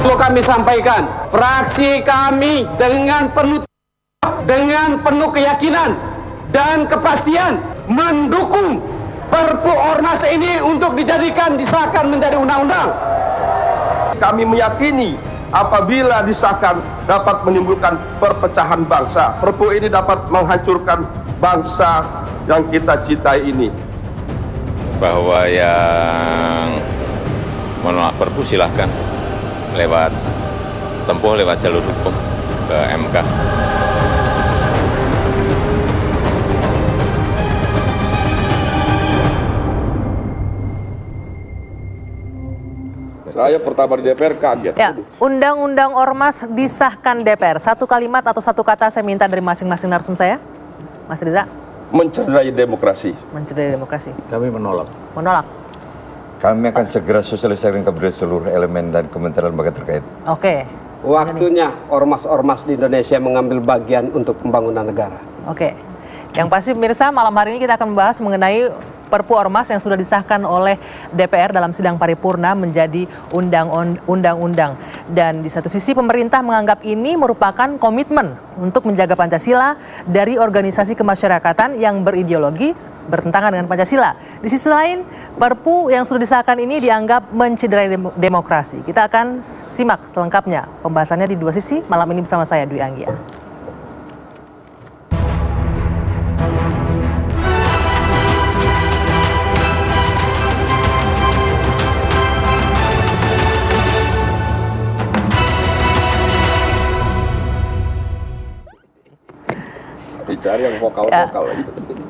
Perlu kami sampaikan, fraksi kami dengan penuh keyakinan dan kepastian mendukung Perpu Ormas ini untuk disahkan menjadi undang-undang. Kami meyakini apabila disahkan dapat menimbulkan perpecahan bangsa. Perpu ini dapat menghancurkan bangsa yang kita cintai ini. Bahwa yang menolak Perpu silahkan lewat jalur hukum ke MK. Saya pertama di DPR kaget. Ya, Undang-Undang Ormas disahkan DPR. Satu kalimat atau satu kata saya minta dari masing-masing narsum saya. Mas Riza. Mencederai demokrasi. Mencederai demokrasi. Kami menolak. Menolak. Kami akan segera sosialisasikan kepada seluruh elemen dan kementerian lembaga terkait. Oke. Waktunya ormas-ormas di Indonesia mengambil bagian untuk pembangunan negara. Oke. Yang pasti pemirsa, malam hari ini kita akan membahas mengenai Perpu Ormas yang sudah disahkan oleh DPR dalam sidang paripurna menjadi undang-undang. Dan di satu sisi pemerintah menganggap ini merupakan komitmen untuk menjaga Pancasila dari organisasi kemasyarakatan yang berideologi bertentangan dengan Pancasila. Di sisi lain, Perpu yang sudah disahkan ini dianggap mencederai demokrasi. Kita akan simak selengkapnya pembahasannya di dua sisi malam ini bersama saya, Dwi Anggia. Cari yang vokal-vokal lagi.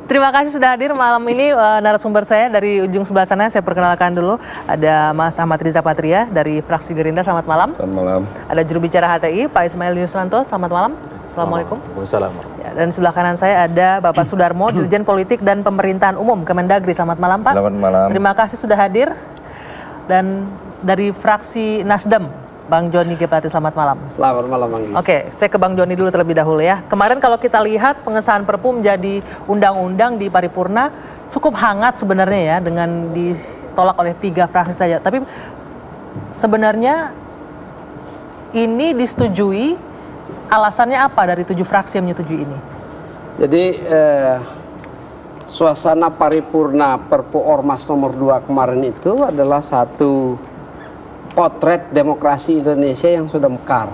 Terima kasih sudah hadir malam ini narasumber saya dari ujung sebelah sana. Saya perkenalkan dulu, ada Mas Ahmad Riza Patria dari fraksi Gerindra. Selamat malam. Selamat malam. Ada juru bicara HTI Pak Ismail Yusranto. Selamat malam. Assalamualaikum. Waalaikumsalam. Ya, dan sebelah kanan saya ada Bapak Sudarmo, Dirjen Politik dan Pemerintahan Umum Kemendagri. Selamat malam Pak. Selamat malam. Terima kasih sudah hadir. Dan dari fraksi Nasdem, Bang Joni G. Plate, selamat malam. Selamat malam, Anggi. Oke, saya ke Bang Joni dulu terlebih dahulu ya. Kemarin kalau kita lihat pengesahan Perpu menjadi undang-undang di paripurna cukup hangat sebenarnya ya, dengan ditolak oleh 3 fraksi saja. Tapi sebenarnya ini disetujui, alasannya apa dari 7 fraksi yang menyetujui ini? Jadi suasana paripurna Perpu Ormas nomor 2 kemarin itu adalah satu potret demokrasi Indonesia yang sudah mekar,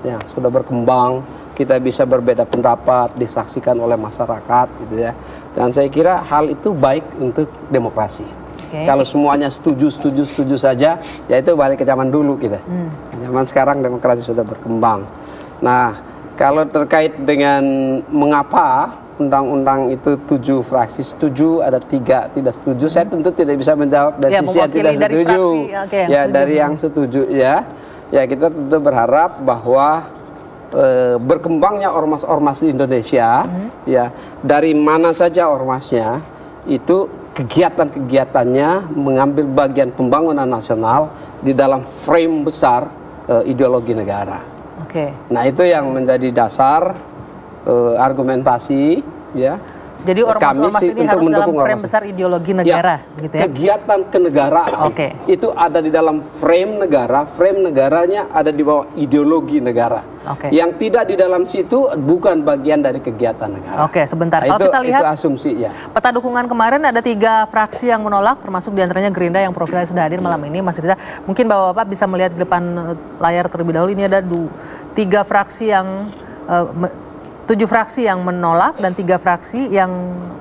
ya sudah berkembang. Kita bisa berbeda pendapat, disaksikan oleh masyarakat, gitu ya. Dan saya kira hal itu baik untuk demokrasi. Kalau semuanya setuju saja, ya itu balik ke zaman dulu kita. Zaman sekarang demokrasi sudah berkembang. Nah, kalau terkait dengan mengapa undang-undang itu 7 fraksi setuju, ada 3 tidak setuju. Saya tentu tidak bisa menjawab dari sisi yang tidak setuju. Dari yang setuju ya kita tentu berharap bahwa berkembangnya ormas-ormas di Indonesia, ya dari mana saja ormasnya itu kegiatan-kegiatannya mengambil bagian pembangunan nasional di dalam frame besar ideologi negara. Nah itu yang menjadi dasar argumentasi ya. Jadi ormas-ormas ini harus dalam frame besar ideologi negara, ya, gitu ya. Kegiatan kenegaraan itu ada di dalam frame negara, frame negaranya ada di bawah ideologi negara. Yang tidak di dalam situ bukan bagian dari kegiatan negara. Sebentar. Nah, kalau kita lihat itu asumsi ya. Peta dukungan kemarin ada 3 fraksi yang menolak, termasuk diantaranya Gerindra yang profilnya sudah hadir malam ini. Mas Riza, mungkin Bapak-Bapak bisa melihat di depan layar terlebih dahulu. Ini ada 3 fraksi yang 7 fraksi yang menolak dan 3 fraksi yang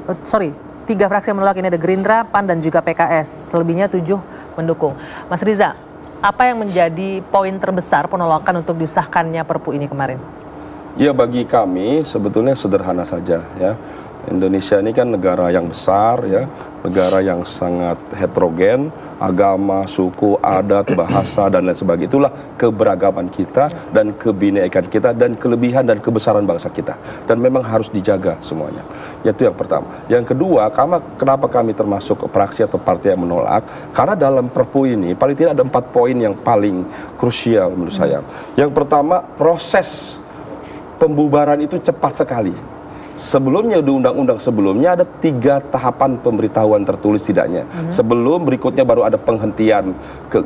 3 fraksi yang menolak. Ini ada Gerindra, PAN dan juga PKS. Selebihnya 7 mendukung. Mas Riza, apa yang menjadi poin terbesar penolakan untuk disahkannya Perpu ini kemarin? Ya bagi kami sebetulnya sederhana saja ya. Indonesia ini kan negara yang besar ya, negara yang sangat heterogen, agama, suku, adat, bahasa dan lain sebagainya. Itulah keberagaman kita dan kebinekaan kita dan kelebihan dan kebesaran bangsa kita. Dan memang harus dijaga semuanya. Itu yang pertama. Yang kedua, kenapa kami termasuk fraksi atau partai yang menolak? Karena dalam Perpu ini paling tidak ada 4 poin yang paling krusial menurut saya. Yang pertama, proses pembubaran itu cepat sekali. Sebelumnya di undang-undang sebelumnya ada 3 tahapan pemberitahuan tertulis tidaknya. Sebelum berikutnya baru ada penghentian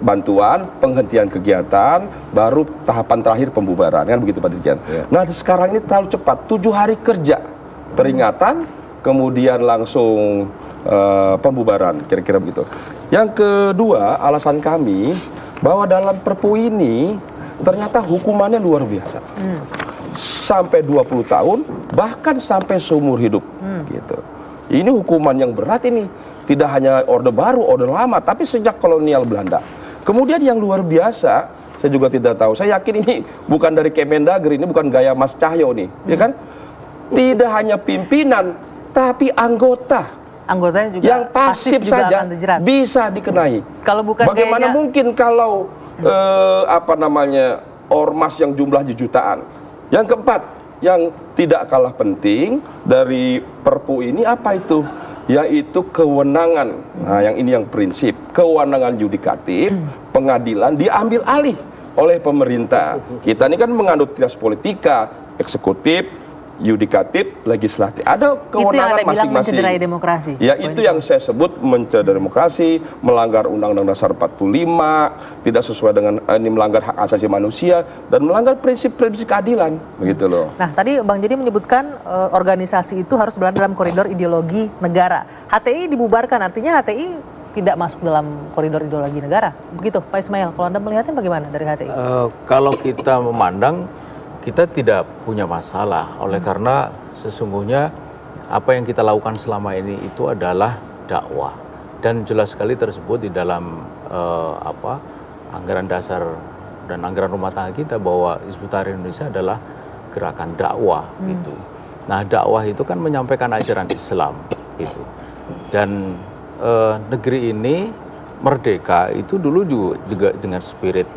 bantuan, penghentian kegiatan, baru tahapan terakhir pembubaran, kan begitu Pak Dirjen. Nah sekarang ini terlalu cepat, 7 hari kerja peringatan, kemudian langsung pembubaran, kira-kira begitu. Yang kedua, alasan kami bahwa dalam Perpu ini ternyata hukumannya luar biasa. Sampai 20 tahun, bahkan sampai seumur hidup. Gitu. Ini hukuman yang berat ini. Tidak hanya Orde Baru, Orde Lama, tapi sejak kolonial Belanda. Kemudian yang luar biasa, saya juga tidak tahu. Saya yakin ini bukan dari Kemendagri, ini bukan gaya Mas Cahyo nih, ya kan? Tidak hanya pimpinan, tapi anggota. Anggotanya juga Yang pasif juga saja akan dijerat. bisa dikenai. Kalau bukan Bagaimana gayanya- mungkin kalau ormas yang jumlahnya jutaan. Yang keempat, yang tidak kalah penting dari Perpu ini apa itu? Yaitu kewenangan. Nah, yang ini yang prinsip, kewenangan yudikatif, pengadilan diambil alih oleh pemerintah. Kita ini kan menganut trias politika, eksekutif, yudikatif, legislatif. Ada Itu yang kewenangan Anda bilang masing-masing. mencederai demokrasi. Ya, itu yang saya sebut mencederai demokrasi, melanggar Undang-Undang Dasar 45, tidak sesuai dengan ini melanggar hak asasi manusia dan melanggar prinsip-prinsip keadilan, begitu loh. Nah, tadi Bang Jadi menyebutkan organisasi itu harus berada dalam koridor ideologi negara. HTI dibubarkan, artinya HTI tidak masuk dalam koridor ideologi negara. Begitu, Pak Ismail. Kalau Anda melihatnya bagaimana dari HTI? Kalau kita memandang, kita tidak punya masalah, oleh karena sesungguhnya apa yang kita lakukan selama ini itu adalah dakwah, dan jelas sekali tersebut di dalam anggaran dasar dan anggaran rumah tangga kita bahwa Hizbut Tahrir Indonesia adalah gerakan dakwah itu. Nah, dakwah itu kan menyampaikan ajaran Islam itu, dan negeri ini merdeka itu dulu juga dengan spirit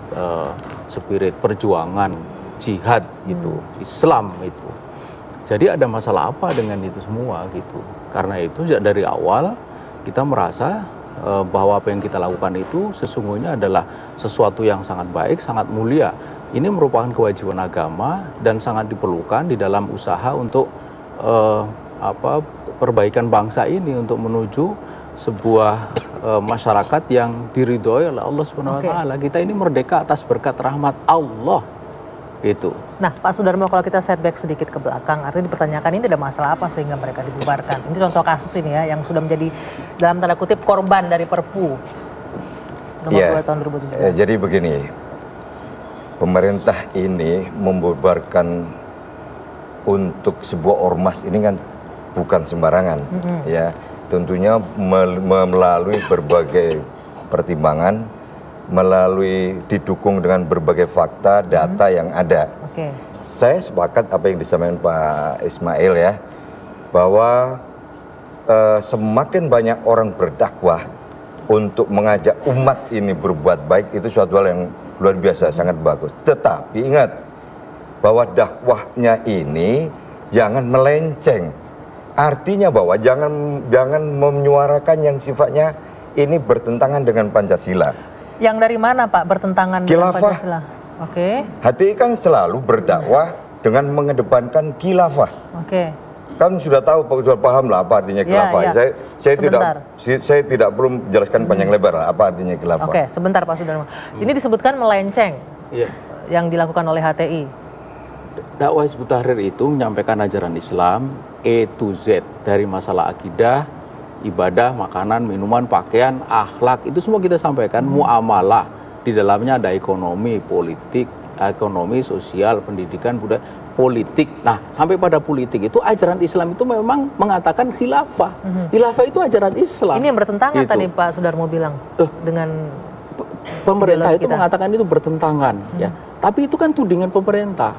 perjuangan jihad itu, Islam itu. Jadi ada masalah apa dengan itu semua gitu. Karena itu sejak dari awal kita merasa bahwa apa yang kita lakukan itu sesungguhnya adalah sesuatu yang sangat baik, sangat mulia. Ini merupakan kewajiban agama dan sangat diperlukan di dalam usaha untuk perbaikan bangsa ini untuk menuju sebuah masyarakat yang diridhoi oleh Allah Subhanahu wa taala. Kita ini merdeka atas berkat rahmat Allah. Gitu. Nah, Pak Sudarmo, kalau kita setback sedikit ke belakang, artinya dipertanyakan ini ada masalah apa sehingga mereka dibubarkan. Ini contoh kasus ini ya, yang sudah menjadi dalam tanda kutip korban dari Perpu nomor 2 tahun 2017. Jadi begini, pemerintah ini membubarkan untuk sebuah ormas ini kan bukan sembarangan, ya. Tentunya melalui berbagai pertimbangan, melalui didukung dengan berbagai fakta, data yang ada. Saya sepakat apa yang disampaikan Pak Ismail ya, bahwa semakin banyak orang berdakwah untuk mengajak umat ini berbuat baik, itu suatu hal yang luar biasa, sangat bagus. Tetapi ingat bahwa dakwahnya ini jangan melenceng. Artinya bahwa jangan menyuarakan yang sifatnya ini bertentangan dengan Pancasila. Yang dari mana Pak bertentangan dengan Pancasila? HTI kan selalu berdakwah dengan mengedepankan khilafah. Kan sudah tahu, sudah paham lah apa artinya khilafah. Saya tidak perlu menjelaskan panjang lebar lah apa artinya khilafah. Sebentar Pak Sudarmo. Ini disebutkan melenceng yang dilakukan oleh HTI. Dakwah Hizbut Tahrir itu menyampaikan ajaran Islam A to Z, dari masalah akidah, ibadah, makanan, minuman, pakaian, akhlak, itu semua kita sampaikan. Muamalah, di dalamnya ada ekonomi, politik, ekonomi, sosial, pendidikan, budaya, politik. Nah, sampai pada politik itu ajaran Islam itu memang mengatakan khilafah. Khilafah itu ajaran Islam. Ini yang bertentangan tadi Pak Sudarmo bilang dengan pemerintah itu mengatakan itu bertentangan, ya. Tapi itu kan tudingan pemerintah.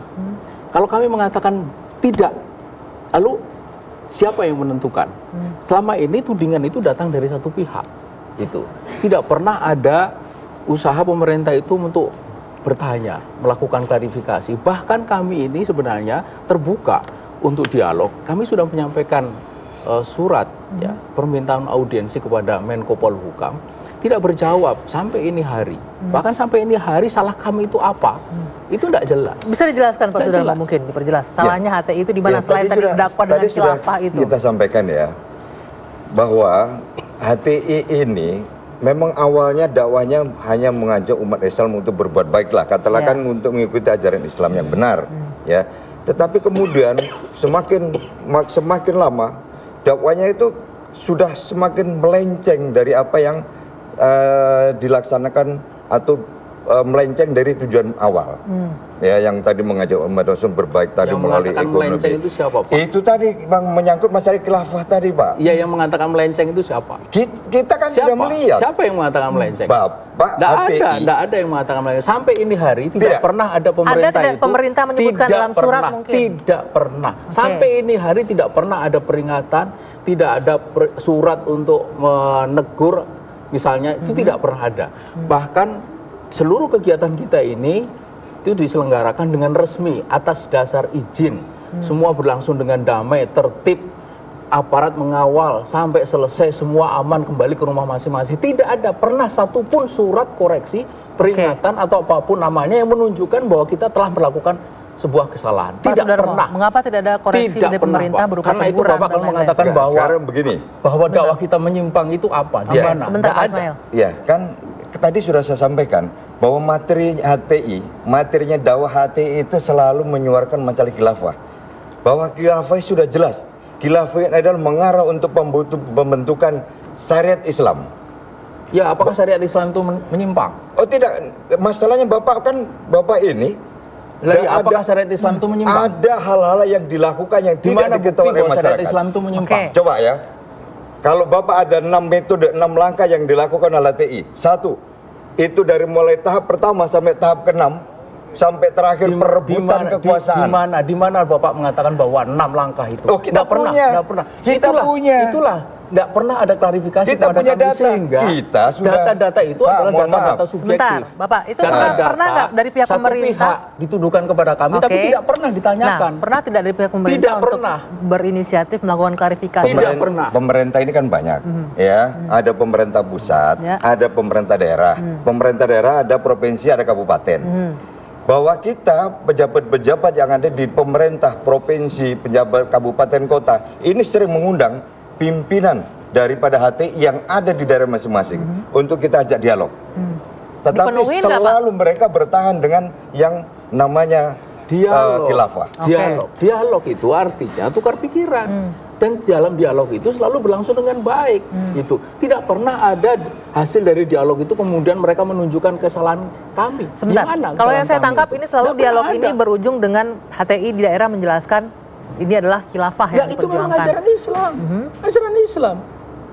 Kalau kami mengatakan tidak, lalu siapa yang menentukan? Selama ini tudingan itu datang dari satu pihak. Itu tidak pernah ada usaha pemerintah itu untuk bertanya, melakukan klarifikasi. Bahkan kami ini sebenarnya terbuka untuk dialog. Kami sudah menyampaikan surat, ya, permintaan audiensi kepada Menko Polhukam tidak berjawab sampai ini hari. Bahkan sampai ini hari salah kami itu apa? Itu tidak jelas. Bisa dijelaskan Pak Sudarmo, mungkin diperjelas. Salahnya HTI itu di mana selain tadi dakwah dengan khilafah itu? Kita sampaikan ya, bahwa HTI ini memang awalnya dakwahnya hanya mengajak umat Islam untuk berbuat baiklah, katakan untuk mengikuti ajaran Islam yang benar, ya. Tetapi kemudian semakin lama dakwahnya itu sudah semakin melenceng dari apa yang dilaksanakan atau melenceng dari tujuan awal. Ya, yang tadi mengajak umat Islam berbaik tadi Yang melalui mengatakan ekonomi. melenceng itu siapa, Pak? Itu tadi Bang, menyangkut masalah khilafah tadi, Pak. Iya, yang mengatakan melenceng itu siapa? Kita kan sudah melihat. Siapa yang mengatakan melenceng? Bapak Tidak HTI. ada yang mengatakan melenceng. Sampai ini hari tidak pernah ada pemerintah Ada tidak itu. pemerintah menyebutkan tidak dalam surat pernah, mungkin? Tidak pernah. Sampai ini hari tidak pernah ada peringatan, tidak ada surat untuk menegur, misalnya itu tidak pernah ada. Bahkan seluruh kegiatan kita ini itu diselenggarakan dengan resmi atas dasar izin. Semua berlangsung dengan damai, tertib, aparat mengawal sampai selesai, semua aman kembali ke rumah masing-masing. Tidak ada pernah satupun surat koreksi, peringatan atau apapun namanya yang menunjukkan bahwa kita telah melakukan sebuah kesalahan. Pak Tidak Sudarmo, pernah. mengapa tidak ada koreksi dari pemerintah Pak. berupa Karena itu teguran Bapak dan kalau lain-lain? mengatakan bahwa Sekarang begini. bahwa dakwah kita menyimpang itu apa? Di mana? Sebentar Nggak Pak ada. Ismail. Ya, kan tadi sudah saya sampaikan bahwa materi HTI, materinya dakwah HTI itu selalu menyuarakan masalah khilafah. Bahwa khilafah sudah jelas. Khilafah adalah mengarah untuk pembentukan syariat Islam. Ya, apakah syariat Islam itu menyimpang? Oh tidak, masalahnya Bapak ini Lagi, apakah syariat Islam itu menyimpang? ada hal-hal yang dilakukan yang Di tidak mana bukti diketahui oleh bahwa syariat masyarakat. Islam itu menyimpang? Oke. Coba ya, kalau Bapak ada 6 metode, 6 langkah yang dilakukan oleh HTI. Satu, itu dari mulai tahap pertama sampai tahap ke-6, sampai terakhir perebutan kekuasaan. Di mana Bapak mengatakan bahwa 6 langkah itu? Oh, kita punya. Nggak pernah. Kita punya. Itulah, nggak pernah ada klarifikasi Kita kepada punya kami data. sehingga Kita sudah- data-data itu Pak, adalah mohon data-data maaf. subjektif. Sebentar, Bapak, itu Karena pernah nggak dari pihak satu pemerintah? pihak dituduhkan kepada kami, tapi Oke. tidak pernah ditanyakan. Nah, pernah tidak dari pihak pemerintah Tidak untuk pernah. berinisiatif melakukan klarifikasi? Tidak pernah. Pemerintah ini kan banyak, ya. Ada pemerintah pusat, Ya. ada pemerintah daerah. Pemerintah daerah ada provinsi, ada kabupaten. Bahwa kita pejabat-pejabat yang ada di pemerintah provinsi, pejabat kabupaten kota, ini sering mengundang pimpinan daripada HTI yang ada di daerah masing-masing untuk kita ajak dialog. Tetapi Dipenuhin nggak, Pak? selalu mereka bertahan dengan yang namanya khilafah. Dialog itu artinya tukar pikiran. Dan dalam dialog itu selalu berlangsung dengan baik. Itu tidak pernah ada hasil dari dialog itu kemudian mereka menunjukkan kesalahan kami. Sebentar, Gimana kalau yang kesalahan saya kami tangkap itu? ini selalu Nggak dialog pernah ini ada. berujung dengan HTI di daerah menjelaskan ini adalah khilafah Ya, yang itu memang diperjuangkan. ajaran Islam. Ajaran Islam.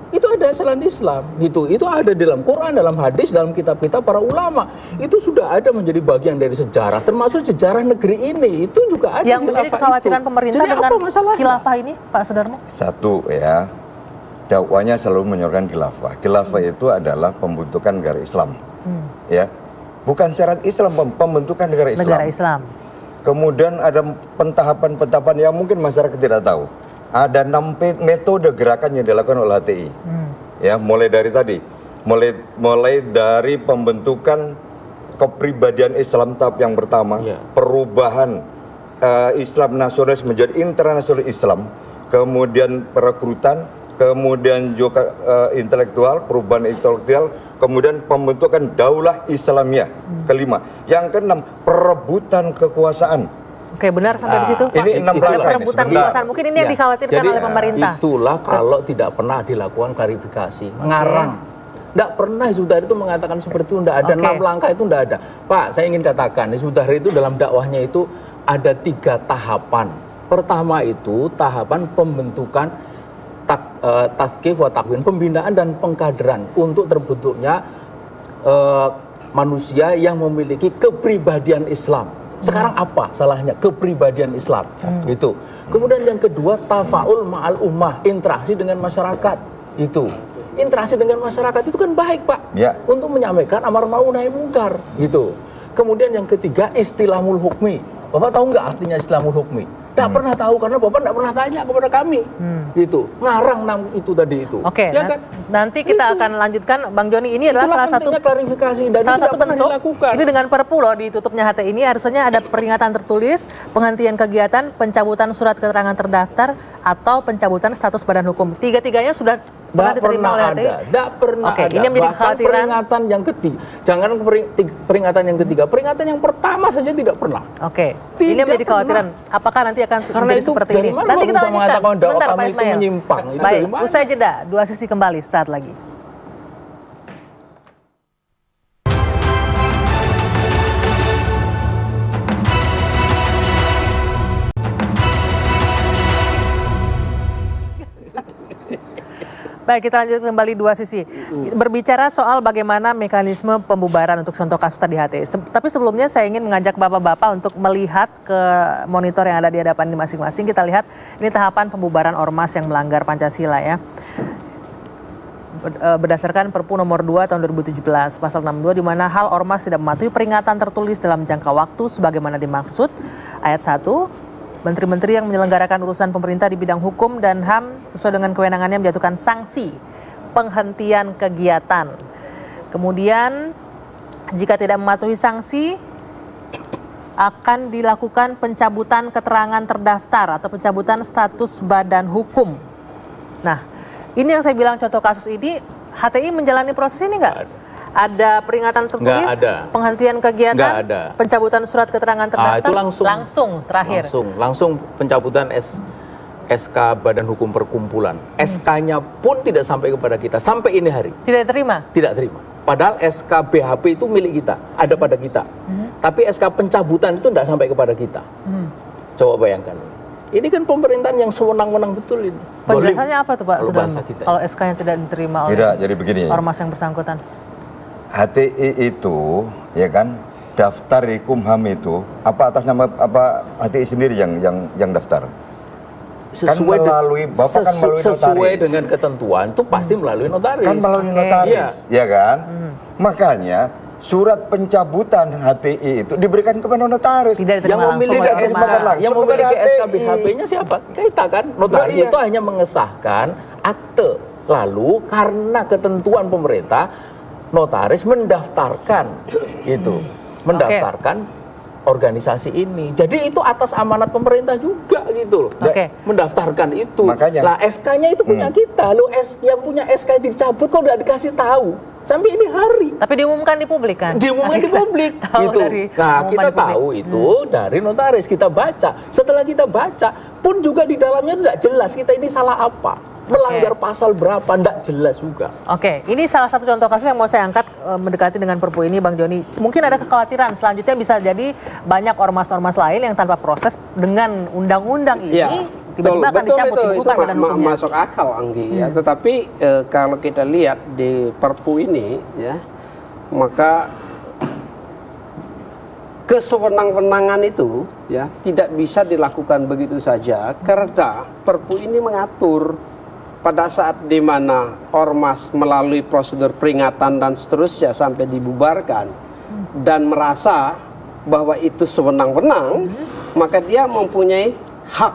Itu ada ajaran Islam. Itu ada dalam Quran, dalam hadis, dalam kitab-kitab para ulama. Itu sudah ada menjadi bagian dari sejarah, termasuk sejarah negeri ini. Itu juga ada Yang menjadi khilafah kekhawatiran itu. pemerintah Jadi dengan apa masalahnya? khilafah ini, Pak Sudarmo? Satu ya, dakwanya selalu menyorkan khilafah. Khilafah itu adalah pembentukan negara Islam, ya, bukan syarat Islam, pembentukan negara Islam. Negara Islam. Kemudian ada pentahapan-pentahapan yang mungkin masyarakat tidak tahu. Ada 6 metode gerakan yang dilakukan oleh HTI, ya, mulai dari tadi, mulai dari pembentukan kepribadian Islam tahap yang pertama, Ya. perubahan Islam nasionalis menjadi internasional Islam, kemudian perekrutan, kemudian juga intelektual, perubahan intelektual, kemudian pembentukan daulah Islamiyah, kelima. Yang keenam, perebutan kekuasaan. Oke, benar sampai di situ, Pak. ini 6 Itulah. langkah ini, Perebutan sebentar. kekuasaan mungkin ini yang Ya. dikhawatirkan Jadi, oleh pemerintah. Itulah kalau tidak pernah dilakukan klarifikasi. Ngarang. Tidak pernah Hizbut Tahrir itu mengatakan seperti itu. Tidak ada 6 langkah itu, tidak ada. Pak, saya ingin katakan Hizbut Tahrir itu dalam dakwahnya itu ada 3 tahapan. Pertama itu tahapan pembentukan tazkiyah wa takwin, pembinaan dan pengkaderan untuk terbentuknya manusia yang memiliki kepribadian Islam. Sekarang apa salahnya kepribadian Islam? Itu. Kemudian yang kedua, tafaul ma'al ummah, interaksi dengan masyarakat. Itu. Interaksi dengan masyarakat itu kan baik, Pak. Ya. Untuk menyampaikan amar ma'ruf nahi mungkar. Gitu. Kemudian yang ketiga, istilahul hukmi. Bapak tahu nggak artinya istilahul hukmi? Tidak pernah tahu karena Bapak tidak pernah tanya kepada kami. Gitu. Ngarang itu tadi itu. Oke, Ya kan? nanti kita akan lanjutkan, Bang Joni. Ini adalah Itulah salah satu pentingnya klarifikasi dan salah itu satu tidak pernah bentuk. dilakukan. Ini dengan Perpu loh, ditutupnya HT ini harusnya ada peringatan tertulis, penghentian kegiatan, pencabutan surat keterangan terdaftar, atau pencabutan status badan hukum. Tiga-tiganya sudah pernah diterima oleh HTI. Tidak pernah Oke, ada. ini yang menjadi Bahkan kekhawatiran. peringatan yang ketiga, jangan peringatan yang ketiga, peringatan yang pertama saja tidak pernah. Oke, Tidak ini yang menjadi pernah. kekhawatiran. Apakah nanti akan Karena menjadi itu seperti dari ini? mana Nanti kita bisa lanjutkan. mengatakan dakwah Sebentar, kami Pak itu Ismail. menyimpang? Itu Baik, dari mana? usai jeda, dua sisi kembali saat lagi. Baik, kita lanjut kembali dua sisi. Berbicara soal bagaimana mekanisme pembubaran untuk contoh kasus tadi HT. Tapi sebelumnya saya ingin mengajak Bapak-Bapak untuk melihat ke monitor yang ada di hadapan ini masing-masing. Kita lihat ini tahapan pembubaran ormas yang melanggar Pancasila ya. Berdasarkan Perpu nomor 2 tahun 2017 pasal 62 di mana hal ormas tidak mematuhi peringatan tertulis dalam jangka waktu sebagaimana dimaksud. Ayat 1, Menteri-menteri yang menyelenggarakan urusan pemerintah di bidang hukum dan HAM sesuai dengan kewenangannya menjatuhkan sanksi penghentian kegiatan. Kemudian jika tidak mematuhi sanksi akan dilakukan pencabutan keterangan terdaftar atau pencabutan status badan hukum. Nah, ini yang saya bilang contoh kasus ini, HTI menjalani proses ini nggak? Ada peringatan tertulis, Nggak ada. penghentian kegiatan, Nggak ada. pencabutan surat keterangan terdaftar, Itu langsung terakhir. Langsung pencabutan SK Badan Hukum Perkumpulan. SK-nya pun tidak sampai kepada kita sampai ini hari. Tidak diterima? Tidak terima. Padahal SK BHP itu milik kita, ada pada kita. Tapi SK pencabutan itu tidak sampai kepada kita. Coba bayangkan. Ini kan pemerintahan yang sewenang-wenang betul ini. Penjelasannya apa tuh Pak? Kalau bahasa kita. Kalau SK-nya tidak diterima oleh Tidak, jadi begini. ormas yang bersangkutan. HTI itu, ya kan, daftar di Kumham itu apa atas nama apa HTI sendiri yang daftar? Sesuai melalui Bapak kan melalui sesuai notaris. dengan ketentuan itu pasti melalui notaris. Kan melalui Oke. notaris, ya kan? Makanya surat pencabutan HTI itu diberikan kepada notaris. Tidak diterima Yang langsung memiliki oleh diterima ormas. langsung. yang memiliki kepada SK HTI. BHP-nya siapa? Kita kan. Notaris Iya. itu hanya mengesahkan akte. Lalu karena ketentuan pemerintah, notaris mendaftarkan gitu. Mendaftarkan organisasi ini. Jadi itu atas amanat pemerintah juga gitu loh. Oke. Mendaftarkan itu. Makanya. Lah SK-nya itu punya kita. Lo yang punya SK dicabut kok udah dikasih tahu. Sampai ini hari. Tapi diumumkan di publik kan? Diumumkan di publik Tahu gitu. dari Nah, pengumuman kita di publik. tahu itu dari notaris, kita baca. Setelah kita baca, pun juga di dalamnya tidak jelas kita ini salah apa. Melanggar pasal berapa, tidak jelas juga. Oke, ini salah satu contoh kasus yang mau saya angkat mendekati dengan Perpu ini, Bang Joni. Mungkin ada kekhawatiran selanjutnya bisa jadi banyak ormas-ormas lain yang tanpa proses dengan undang-undang ini tiba-tiba akan dicabut dibuka badan hukumnya. Masuk akal, Anggi ya. Tetapi kalau kita lihat di Perpu ini ya, maka kesewenang-wenangan itu ya tidak bisa dilakukan begitu saja karena Perpu ini mengatur pada saat di mana ormas melalui prosedur peringatan dan seterusnya sampai dibubarkan dan merasa bahwa itu sewenang-wenang, maka dia mempunyai hak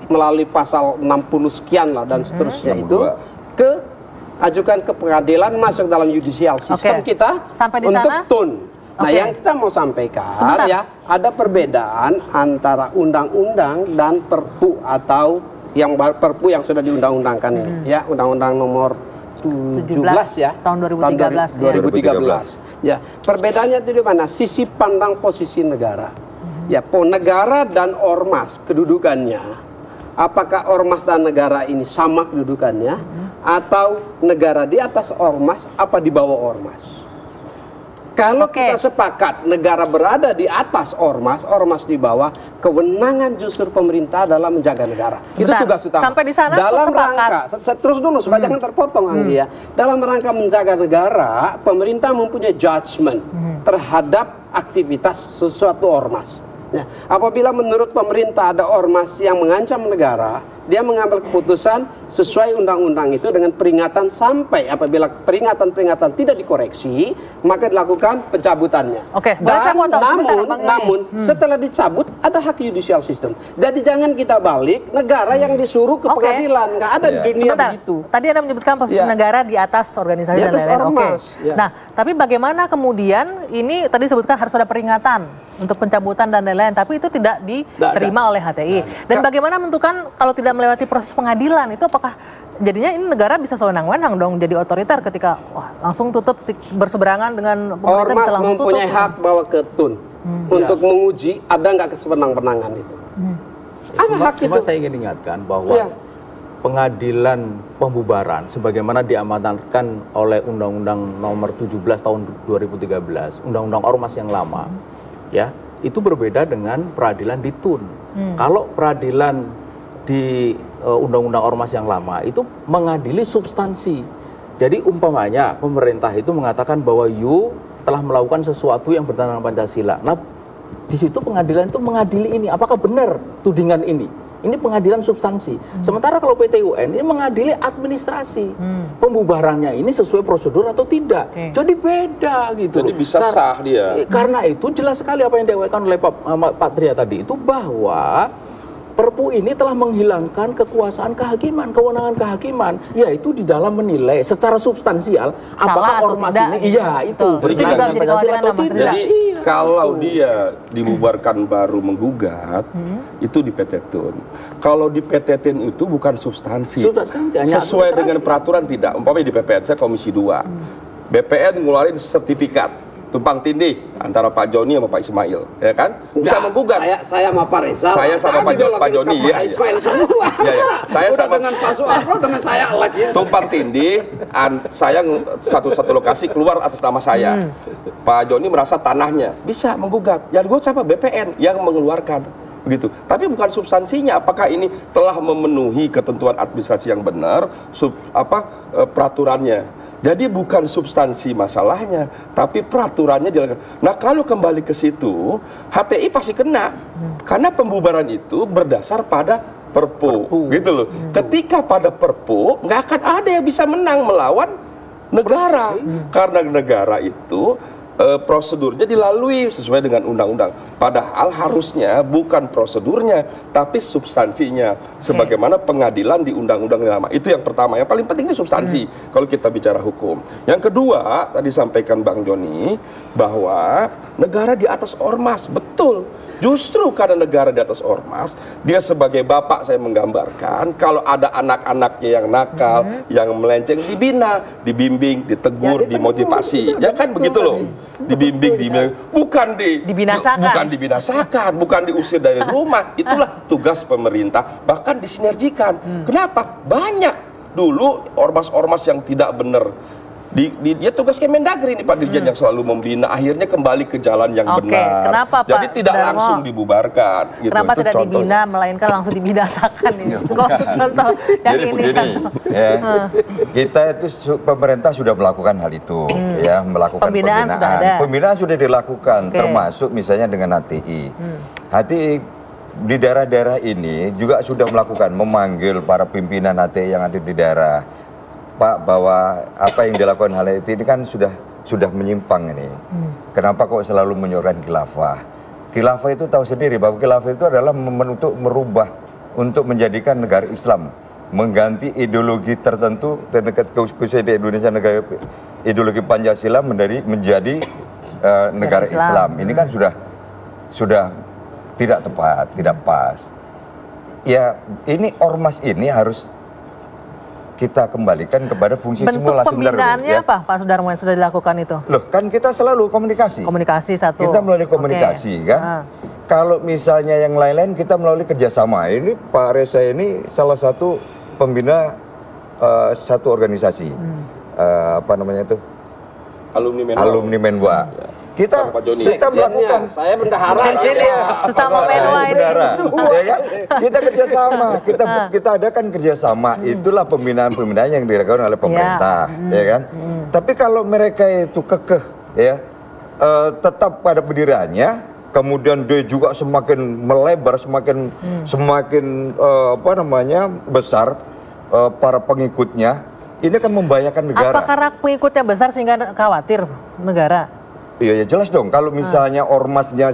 melalui pasal 60 sekian lah dan seterusnya itu ajukan ke pengadilan, masuk dalam judicial system kita Sampai di untuk sana? tun. Nah, Oke. yang kita mau sampaikan Sebentar. ya, ada perbedaan antara undang-undang dan Perpu atau yang Perpu yang sudah diundang-undangkan ini ya, Undang-Undang nomor 17 ya tahun 2013, ya. Perbedaannya itu di mana? Sisi pandang posisi negara. Ya, negara dan ormas kedudukannya. Apakah ormas dan negara ini sama kedudukannya atau negara di atas ormas apa di bawah ormas? Kalau kita sepakat negara berada di atas ormas, ormas di bawah, kewenangan justru pemerintah adalah menjaga negara. Sebentar, itu tugas utama. sampai di sana dalam sepakat. rangka, terus dulu supaya jangan terpotong Anggi ya. Dalam rangka menjaga negara, pemerintah mempunyai judgment terhadap aktivitas sesuatu ormas. Ya, apabila menurut pemerintah ada ormas yang mengancam negara, dia mengambil keputusan sesuai undang-undang itu dengan peringatan sampai apabila peringatan-peringatan tidak dikoreksi, maka dilakukan pencabutannya. Oke, boleh saya potong sebentar, Bang Yoni. Namun setelah dicabut ada hak judicial system. Jadi jangan kita balik negara yang disuruh ke pengadilan, nggak ada di dunia Sebentar. begitu. Tadi Anda menyebutkan posisi Ya. negara di atas organisasi Di dan atas lain-lain. Oke. ormas, ya. Nah, tapi bagaimana kemudian ini tadi disebutkan harus ada peringatan untuk pencabutan dan lain-lain, tapi itu tidak diterima oleh HTI. Dan bagaimana menentukan kalau tidak melewati proses pengadilan itu apakah jadinya ini negara bisa sewenang-wenang dong jadi otoriter ketika langsung tutup berseberangan dengan pemerintah Ormas bisa langsung tutup. mempunyai hak bawa ke tun untuk menguji ada nggak kesewenang-wenangan itu. Ada hak Cuma itu. saya ingin ingatkan bahwa Ya. pengadilan pembubaran sebagaimana diamanatkan oleh Undang-Undang Nomor 17 Tahun 2013, Undang-Undang Ormas yang lama, ya itu berbeda dengan peradilan di TUN. Kalau peradilan di Undang-Undang Ormas yang lama itu mengadili substansi. Jadi umpamanya pemerintah itu mengatakan bahwa you telah melakukan sesuatu yang bertentangan Pancasila. Nah, di situ pengadilan itu mengadili ini, apakah benar tudingan ini? Ini pengadilan substansi. Sementara kalau PT UN ini mengadili administrasi. Pembubarannya ini sesuai prosedur atau tidak. Jadi beda gitu. Jadi bisa sah dia. Karena itu jelas sekali apa yang diawaikan oleh Pak Tria tadi itu bahwa Perpu ini telah menghilangkan kekuasaan kehakiman, kewenangan kehakiman, yaitu di dalam menilai secara substansial apakah ormas ini, iya itu bertentangan dengan Pancasila atau tidak. Jadi kalau dia dibubarkan baru menggugat, itu di PT TUN. Kalau di PT TUN itu bukan substansi. Sesuai dengan peraturan tidak. Umpamanya di PPN saya Komisi 2. BPN ngeluarin sertifikat tumpang tindih antara Pak Joni sama Pak Ismail, ya kan? Bisa menggugat. Saya sama Pak Reza. Saya sama Pak Joni, ya. Ismail semua. Ya. Saya Udah sama dengan Pak Soeharto dengan saya lagi. tumpang tindih, saya satu lokasi keluar atas nama saya. Pak Joni merasa tanahnya bisa menggugat. Yang gue siapa? BPN yang mengeluarkan. Begitu. Tapi bukan substansinya. Apakah ini telah memenuhi ketentuan administrasi yang benar? Peraturannya. Jadi bukan substansi masalahnya, tapi peraturannya dilakukan. Nah kalau kembali ke situ, HTI pasti kena, karena pembubaran itu berdasar pada Perpu. Gitu loh. Ketika pada Perpu, nggak akan ada yang bisa menang melawan negara, karena negara itu prosedurnya dilalui sesuai dengan undang-undang. Padahal harusnya bukan prosedurnya, tapi substansinya. Sebagaimana pengadilan di undang-undang lama. Itu yang pertama. Yang paling penting itu substansi kalau kita bicara hukum. Yang kedua, tadi sampaikan Bang Joni, bahwa negara di atas ormas. Betul. Justru karena negara di atas ormas, dia sebagai bapak saya menggambarkan, kalau ada anak-anaknya yang nakal, yang melenceng, dibina, dibimbing, ditegur, dimotivasi. Ya kan begitu loh. Dibimbing, bukan dibinasakan, bukan diusir dari rumah. Itulah tugas pemerintah, bahkan disinergikan. Kenapa? Banyak dulu ormas-ormas yang tidak benar. Dia tugas Kemendagri nih Pak Dirjen yang selalu membina, akhirnya kembali ke jalan yang benar. Kenapa, jadi Pak tidak Sudarmo langsung dibubarkan. Gitu. Kenapa itu tidak contohnya. dibina, melainkan langsung dibinasakan ini? Contoh yang Jadi ini. begini, ya, kita itu pemerintah sudah melakukan hal itu, ya, melakukan Pembinaan sudah ada. Pembinaan sudah dilakukan, Oke. termasuk misalnya dengan HTI. HTI di daerah-daerah ini juga sudah melakukan, memanggil para pimpinan HTI yang ada di daerah. Pak, bahwa apa yang dilakukan hal itu ini kan sudah menyimpang ini. Kenapa kok selalu menyorot khilafah? Khilafah itu tahu sendiri bahwa khilafah itu adalah untuk merubah, untuk menjadikan negara Islam, mengganti ideologi tertentu khususnya di Indonesia, negara ideologi Pancasila menjadi negara Islam. Ini kan sudah tidak tepat, tidak pas. Ya, ini ormas ini harus kita kembalikan kepada fungsi semula Bentuk sebenarnya. pembinaannya apa Pak Sudarmo yang sudah dilakukan itu? Loh, kan kita selalu komunikasi. Komunikasi satu. Kita melalui komunikasi, kan. Kalau misalnya yang lain-lain kita melalui kerjasama. Ini Pak Reza ini salah satu pembina satu organisasi. Apa namanya itu? Alumni Menwa. Kita melakukan. Saya bendahara. Sesama Menwa ini. Ya kan? Kita kerjasama, kita adakan kerjasama. Itulah pembinaan-pembinaan yang dilakukan oleh pemerintah, ya kan? Tapi kalau mereka itu kekeh, ya, tetap pada pendiriannya, kemudian dia juga semakin melebar, semakin besar. para pengikutnya, ini akan membahayakan negara. Apa karena pengikutnya besar sehingga khawatir negara? Iya, ya jelas dong. Kalau misalnya ormasnya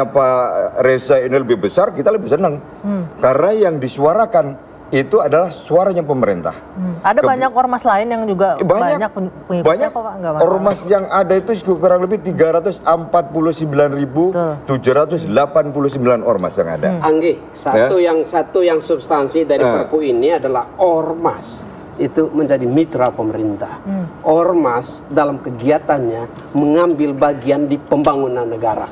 Pak Reza ini lebih besar, kita lebih senang. Karena yang disuarakan itu adalah suaranya pemerintah. Ada banyak ormas lain yang juga banyak pengikutnya banyak kok, Pak? Nggak masalah. ormas yang ada itu kurang lebih 349.789 ormas yang ada. Anggi, satu yang substansi dari Perpu ini adalah ormas itu menjadi mitra pemerintah. Ormas dalam kegiatannya mengambil bagian di pembangunan negara.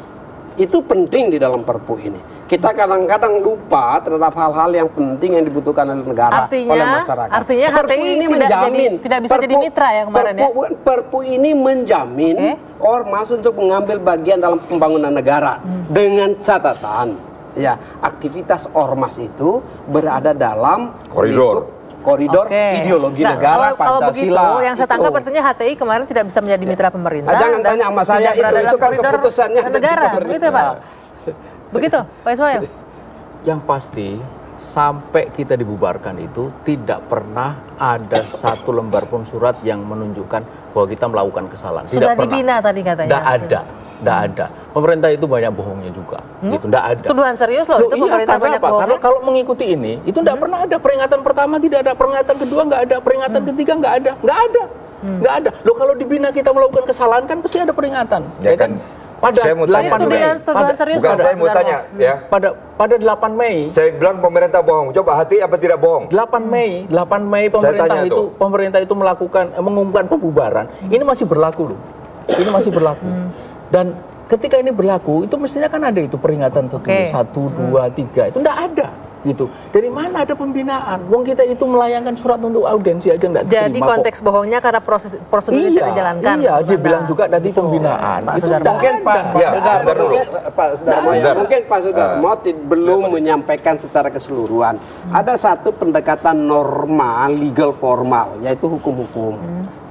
Itu penting di dalam Perpu ini. Kita kadang-kadang lupa terhadap hal-hal yang penting yang dibutuhkan oleh negara, oleh masyarakat. Artinya Perpu ini menjamin tidak bisa jadi mitra ya kemarin ya? Perpu ini menjamin ormas untuk mengambil bagian dalam pembangunan negara dengan catatan ya aktivitas ormas itu berada dalam koridor ideologi negara kalau begitu, Pancasila. yang saya tangkap artinya HTI kemarin tidak bisa menjadi mitra pemerintah. Jangan tanya sama saya, itu kan keputusannya negara, begitu ya Pak? Begitu, Pak Ismail? Yang pasti sampai kita dibubarkan itu tidak pernah ada satu lembar pun surat yang menunjukkan bahwa kita melakukan kesalahan. Sudah dibina tadi katanya. Tidak ada. Pemerintah itu banyak bohongnya juga. Gitu, tidak ada. Tuduhan serius loh, itu pemerintah banyak bohong. Karena kalau mengikuti ini, itu tidak pernah ada. Peringatan pertama tidak ada, peringatan kedua nggak ada, peringatan ketiga nggak ada. Nggak ada. Loh kalau dibina kita melakukan kesalahan kan pasti ada peringatan. Ya kan? Pada saya mau tanya, tuduhan serius bukan saya mau tanya ya. Pada 8 Mei, saya bilang pemerintah bohong. Coba hati apa tidak bohong? 8 Mei pemerintah itu mengumumkan pembubaran. Ini masih berlaku loh. Ini masih berlaku. Dan ketika ini berlaku, itu mestinya kan ada itu peringatan tertulis 1, 2, 3. Itu enggak ada gitu. Dari mana ada pembinaan? Wong kita itu melayangkan surat untuk audiensi aja enggak diterima. Jadi konteks bohongnya karena prosedur tidak dijalankan. Iya, dia bilang juga tadi pembinaan. Itu mungkin Pak Sudarmo belum menyampaikan secara keseluruhan. Ada satu pendekatan norma legal formal, yaitu hukum-hukum.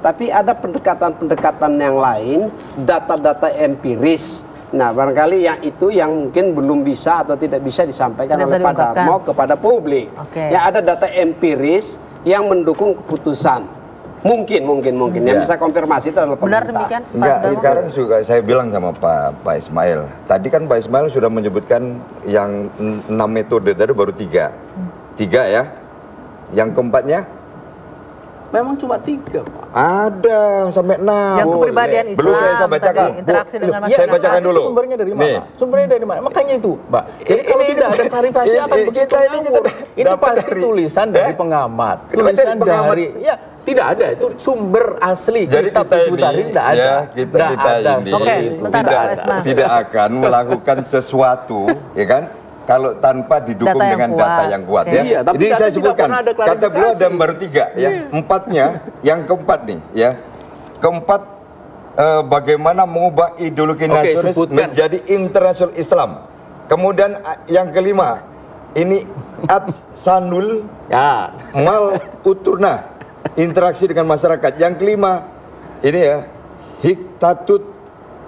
Tapi ada pendekatan-pendekatan yang lain, data-data empiris. Nah, barangkali yang itu yang mungkin belum bisa atau tidak bisa disampaikan oleh Pak Darmo kepada publik. Ya, ada data empiris yang mendukung keputusan. Mungkin yang bisa konfirmasi itu adalah pemerintah. Benar demikian, Pak Enggak, Sudarmo? sekarang juga saya bilang sama Pak Ismail. Tadi kan Pak Ismail sudah menyebutkan yang 6 metode tadi baru 3. 3 ya. Yang keempatnya? memang cuma 3, Pak. Ada sampai 6. Yang kepribadian Islam, belum saya bacakan. interaksi dengan masyarakat. Saya bacakan dulu. Itu sumbernya dari mana? Nih. Sumbernya dari mana? Makanya itu, Mbak. Jadi kalau tidak ada klarifikasi akan begitu ngawur. Ini pasti tulisan dari pengamat. Tulisan dari ya tidak ada, itu sumber asli. Jadi kitab Hizbut Tahrir tidak ada. Ya, kita ini Oke, bentar, tidak akan melakukan sesuatu, ya kan? Kalau tanpa didukung Data yang dengan kuat. data yang kuat, Oke. ya. Iya, tapi Jadi data saya tidak sebutkan, pernah ada kata beliau klarifikasi. ada baru 3, ya. Empatnya, yang keempat nih, ya. Keempat, bagaimana mengubah ideologi nasionalis sebutkan. menjadi internasional Islam. Kemudian yang kelima, ini Adsanul Ya. Mal Uturna, interaksi dengan masyarakat. Yang kelima, ini ya, Hiktatut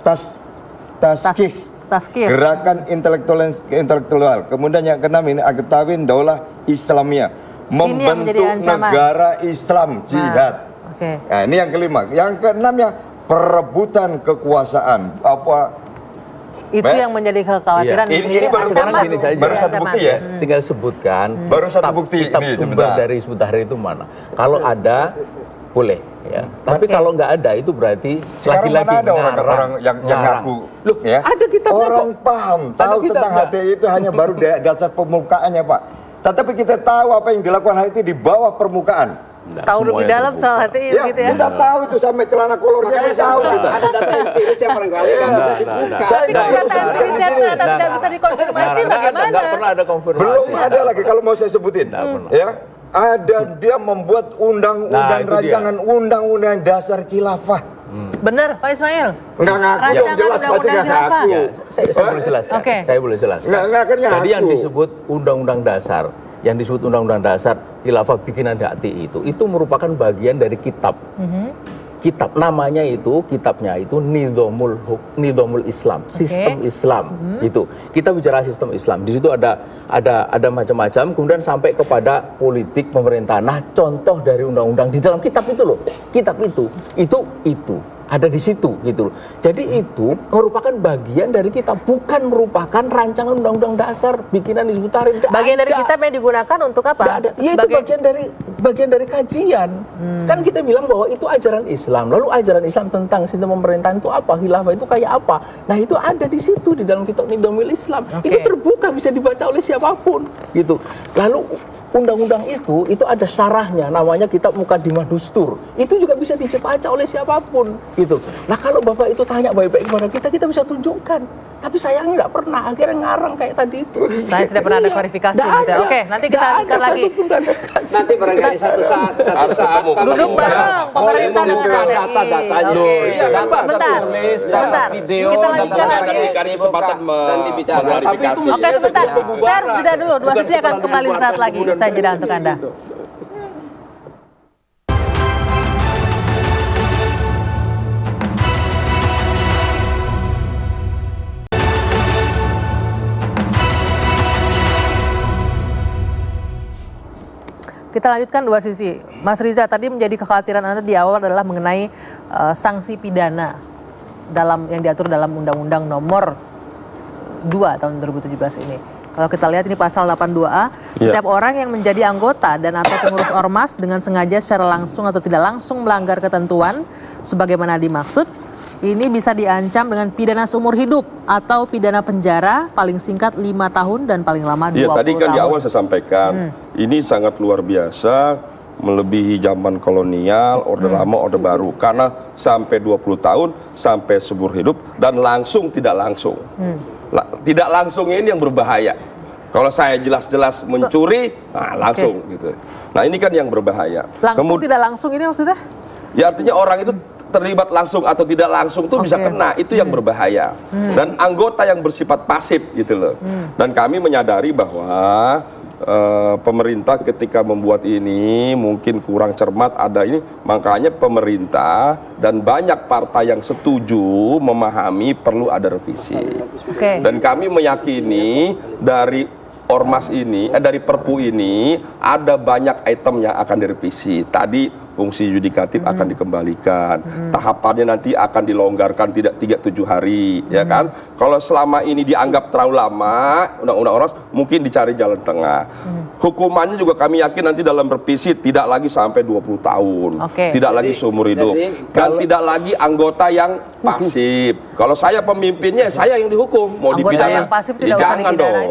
Taskih, Taskir. gerakan intelektual. Kemudian yang keenam ini Agtawin Daulah Islamiyah, yang menjadi membentuk ancaman. negara Islam jihad. Oke. Nah, ini yang kelima. Yang keenamnya perebutan kekuasaan. Itu yang menjadi kekhawatiran. Iya. Ini baru sekarang gini saja. baru satu bukti ya. Tinggal sebutkan. Baru satu bukti Kitab ini sumber sebentar. dari Hizbut Tahrir itu mana? Kalau ada boleh ya. Tapi kalau nggak ada itu berarti Sekarang lagi-lagi mana ada orang-orang yang ngaku, Loh, ya? ada kitabnya orang kok. paham, Ada tahu tentang kitabnya. HTI itu hanya baru dasar permukaannya, Pak. Tetapi kita tahu apa yang dilakukan HTI di bawah permukaan. Tahu lebih dalam soal HTI Ya, gitu ya. kita tahu itu sampai celana kolornya kita tahu kita. Ada data empiris yang barangkali kan bisa dibuka. Tapi kalau data empirisnya ternyata tidak bisa dikonfirmasi bagaimana? Nggak pernah ada konfirmasi. Belum ada lagi kalau mau saya sebutin. Ya. Ada dia membuat undang-undang Nah, itu dia. rancangan undang-undang dasar khilafah. Benar, Pak Ismail. Enggak ngaku dong, Rancangan jelas pasti undang-undang enggak khilafah. ngaku. Ya, saya boleh jelaskan. Oke. Saya boleh jelaskan. Nggak akan ngaku. Jadi yang disebut undang-undang dasar, yang disebut undang-undang dasar khilafah bikinan HTI itu merupakan bagian dari kitab. kitab, namanya itu, kitabnya itu Nidhamul Islam, sistem Islam. Itu kita bicara sistem Islam. Di situ ada macam-macam, kemudian sampai kepada politik pemerintahan. Nah, contoh dari undang-undang di dalam kitab itu loh, kitab itu ada di situ gitu loh. Jadi itu merupakan bagian dari kitab, bukan merupakan rancangan undang-undang dasar bikinan Hizbut Tahrir. Bagian dari kitab yang digunakan untuk apa? Ada. Ya itu bagian dari kajian. Kan kita bilang bahwa itu ajaran Islam. Lalu ajaran Islam tentang sistem pemerintahan itu apa? Khilafah itu kayak apa? Nah, itu ada di situ di dalam kitab Nidhamul Islam. Itu terbuka, bisa dibaca oleh siapapun gitu. Lalu undang-undang itu ada syarahnya, namanya kitab Mukadimah Dustur. Itu juga bisa dibaca oleh siapapun gitu. Nah, kalau Bapak itu tanya baik-baik kepada kita bisa tunjukkan. Tapi sayangnya nggak pernah, akhirnya ngarang kayak tadi itu. Saya tidak pernah ada klarifikasi gitu. Oke, nanti kita lanjutkan lagi. Nanti barangkali satu saat duduk bareng pemerintah dengan data-datanya. Iya, sebentar. Video, kita lanjutkan lagi. Diberikan kesempatan dan dibicarakan. Oke, sebentar. Saya harus jeda dulu. Dua sisi akan kembali saat lagi. Saya jeda untuk Anda. Kita lanjutkan dua sisi. Mas Riza, tadi menjadi kekhawatiran Anda di awal adalah mengenai sanksi pidana yang diatur dalam Undang-Undang Nomor 2 tahun 2017 ini. Kalau kita lihat ini pasal 82A, setiap orang yang menjadi anggota dan atau pengurus ormas dengan sengaja secara langsung atau tidak langsung melanggar ketentuan sebagaimana dimaksud, ini bisa diancam dengan pidana seumur hidup atau pidana penjara paling singkat 5 tahun dan paling lama 20 tahun. Iya, tadi kan di awal saya sampaikan, ini sangat luar biasa, melebihi zaman kolonial, Orde Lama, Orde Baru. Karena sampai 20 tahun, sampai seumur hidup, dan langsung tidak langsung. Tidak langsung ini yang berbahaya. Kalau saya jelas-jelas mencuri, nah langsung gitu. Nah, ini kan yang berbahaya. Langsung tidak langsung ini maksudnya? Ya, artinya orang itu terlibat langsung atau tidak langsung tuh bisa kena, itu yang berbahaya. Dan anggota yang bersifat pasif gitu loh. Dan kami menyadari bahwa pemerintah ketika membuat ini mungkin kurang cermat, ada ini, makanya pemerintah dan banyak partai yang setuju memahami perlu ada revisi. Dan kami meyakini dari ormas ini, dari Perpu ini ada banyak item yang akan direvisi. Tadi fungsi yudikatif akan dikembalikan, tahapannya nanti akan dilonggarkan, tidak 37 hari, ya kan? Kalau selama ini dianggap terlalu lama, undang-undang ormas mungkin dicari jalan tengah. Hukumannya juga kami yakin nanti dalam revisi tidak lagi sampai 20 tahun, tidak lagi seumur hidup, dan tidak lagi anggota yang pasif. Kalau saya pemimpinnya, saya yang dihukum, mau anggota dipidana, yang pasif tidak usah dipidana.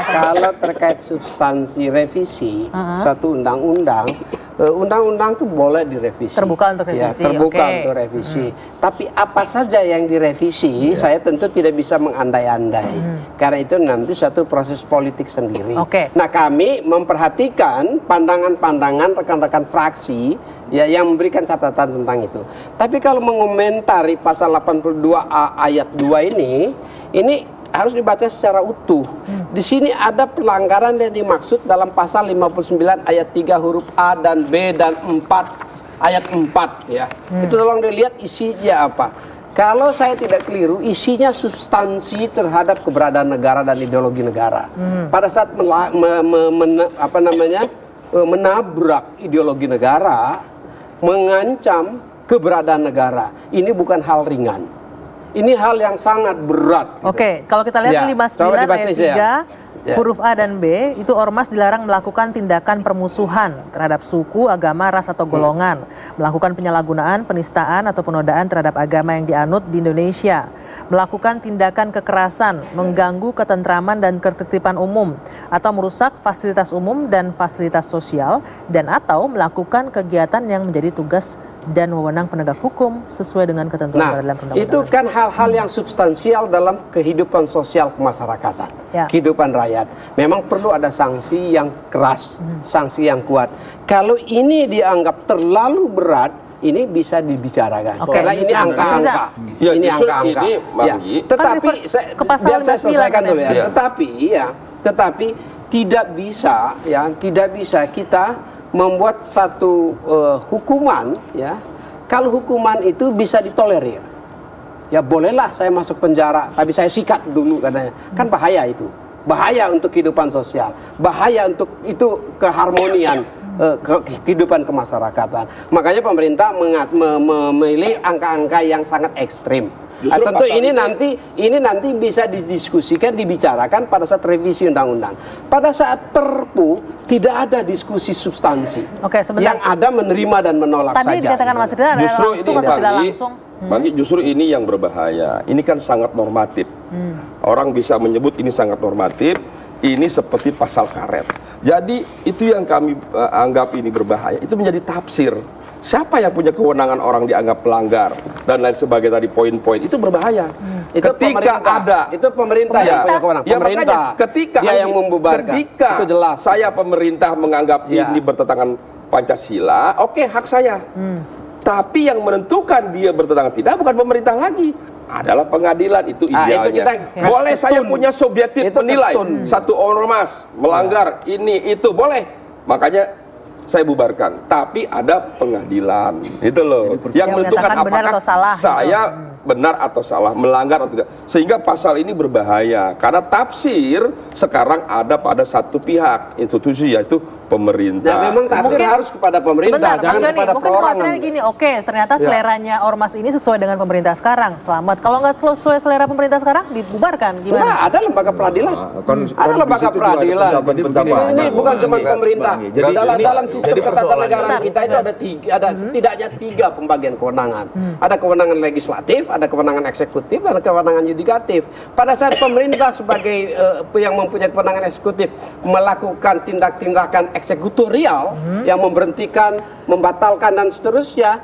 Kalau terkait substansi revisi satu undang-undang itu boleh direvisi. Terbuka untuk revisi. Ya, terbuka untuk revisi. Tapi apa saja yang direvisi, saya tentu tidak bisa mengandai-andai. Karena itu nanti suatu proses politik sendiri. Nah, kami memperhatikan pandangan-pandangan rekan-rekan fraksi ya yang memberikan catatan tentang itu. Tapi kalau mengomentari pasal 82A ayat 2 ini harus dibaca secara utuh. Di sini ada pelanggaran yang dimaksud dalam pasal 59 ayat 3 huruf A dan B dan 4 ayat 4 ya. Itu tolong dilihat isinya apa. Kalau saya tidak keliru, isinya substansi terhadap keberadaan negara dan ideologi negara. Pada saat menabrak ideologi negara, mengancam keberadaan negara, ini bukan hal ringan. Ini hal yang sangat berat. Kalau kita lihat 59 ayat 3 huruf A dan B, itu ormas dilarang melakukan tindakan permusuhan terhadap suku, agama, ras atau golongan, melakukan penyalahgunaan, penistaan atau penodaan terhadap agama yang dianut di Indonesia, melakukan tindakan kekerasan, mengganggu ketentraman dan ketertiban umum, atau merusak fasilitas umum dan fasilitas sosial, dan atau melakukan kegiatan yang menjadi tugas dan wewenang penegak hukum sesuai dengan ketentuan dalam undang-undang. Itu kan hal-hal yang substansial dalam kehidupan sosial kemasyarakatan, kehidupan rakyat. Memang perlu ada sanksi yang keras, sanksi yang kuat. Kalau ini dianggap terlalu berat, ini bisa dibicarakan. Karena ini angka-angka. Ini angka-angka. Tetapi biar saya selesaikan dulu ya. Tetapi tidak bisa kita membuat satu hukuman, ya, kalau hukuman itu bisa ditolerir, ya bolehlah saya masuk penjara, tapi saya sikat dulu katanya, kan bahaya itu, bahaya untuk kehidupan sosial, bahaya untuk itu keharmonian kehidupan kemasyarakatan. Makanya pemerintah memilih angka-angka yang sangat ekstrim. Tentu ini nanti bisa didiskusikan, dibicarakan pada saat revisi undang-undang. Pada saat Perpu tidak ada diskusi substansi. Oke, sebentar. Yang ada menerima dan menolak saja. Tadi dikatakan Mas Ridwan ada Justru langsung ini atau tidak langsung? bagi justru ini yang berbahaya. Ini kan sangat normatif. Orang bisa menyebut ini sangat normatif. Ini seperti pasal karet. Jadi itu yang kami anggap ini berbahaya. Itu menjadi tafsir. Siapa yang punya kewenangan orang dianggap pelanggar dan lain sebagainya tadi poin-poin itu berbahaya. Itu Ketika ada itu pemerintah yang punya kewenangan. Ya, Pemerintah makanya ketika dia yang membubarkan. Ketika itu jelas. saya pemerintah menganggap Ya. ini bertentangan Pancasila, oke, hak saya. Tapi yang menentukan dia bertentangan tidak bukan pemerintah lagi, adalah pengadilan. Itu idealnya. itu kita Boleh ketun. saya punya subjektif Itu menilai ketun. satu ormas melanggar ini itu boleh. Makanya saya bubarkan, tapi ada pengadilan, itu loh, yang menentukan menyatakan benar apakah atau salah, saya benar atau salah, melanggar atau tidak. Sehingga pasal ini berbahaya karena tafsir sekarang ada pada satu pihak institusi, yaitu pemerintah. Nah, memang tafsir Mungkin- harus kepada pemerintah, Sebentar, jangan Bang Joni, kepada mungkin perorangan. khawatirnya gini, oke, ternyata seleranya ormas ini sesuai dengan pemerintah sekarang, selamat. Kalau nggak sesuai selera pemerintah sekarang, dibubarkan, Nah, gimana? ada lembaga peradilan. Ada di lembaga situ juga ada peradilan. pendapat-pendapat. Ini bukan cuma pemerintah. Jadi dalam sistem jadi ketatanegaraan persoalannya- kita itu ada setidaknya 3 pembagian kewenangan. Ada kewenangan legislatif, ada kewenangan eksekutif, dan ada kewenangan yudikatif. Pada saat pemerintah sebagai yang mempunyai kewenangan eksekutif melakukan tindak-tindakan eksekutorial yang memberhentikan, membatalkan dan seterusnya,